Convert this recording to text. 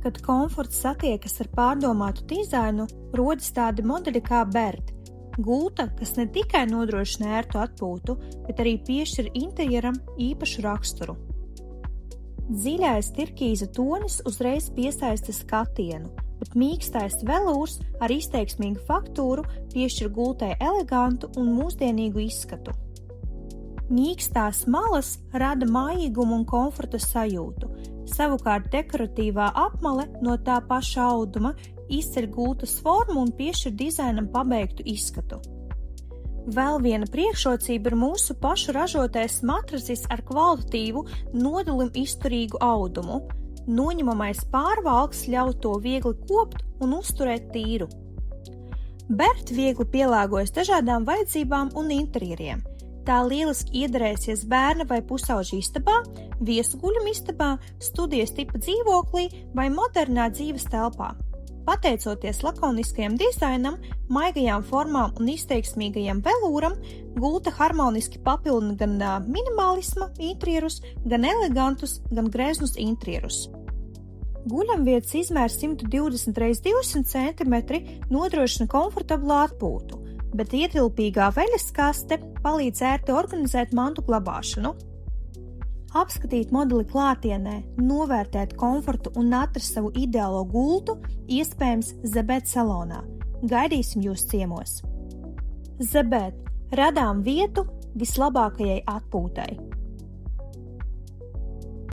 Kad komforts satiekas ar pārdomātu dizainu, rodas tādi modeļi kā Bert. Gulta, kas ne tikai nodrošina ērtu atpūtu, bet arī piešķir interjeram īpašu raksturu. Dziļais turkīza tonis uzreiz piesaista skatienu, bet mīkstais velūrs ar izteiksmīgu faktūru piešķir gultai elegantu un mūsdienīgu izskatu. Mīkstās malas rada mājīgumu un komforta sajūtu, savukārt dekoratīvā apmale no tā paša auduma izceļ gultas formu un piešķir dizainam pabeigtu izskatu. Vēl viena priekšrocība ir mūsu pašu ražotais matracis ar kvalitatīvu, nodalim izturīgu audumu. Noņemamais pārvalks ļauj to viegli kopt un uzturēt tīru. Bert viegli pielāgojas dažādām vajadzībām un interjeriem. Tā lieliski iederēsies bērna vai pusauģa istabā, viesuguļuma istabā, studijas tipa dzīvoklī vai modernā dzīves telpā. Pateicoties lakoniskajam dizainam, maigajām formām un izteiksmīgajam velūram, gulta harmoniski papildina gan minimalisma interjerus, gan elegantus, gan greznus interjerus. Guļamvietas izmērs 120 x 200 cm nodrošina komfortablu atpūtu, bet ietilpīgā veļas kaste palīdz ērti organizēt mantu glabāšanu. Apskatīt modeli klātienē, novērtēt komfortu un atrast savu ideālo gultu, iespējams Zebed salonā. Gaidīsim jūs ciemos! Zebed – radām vietu vislabākajai atpūtai!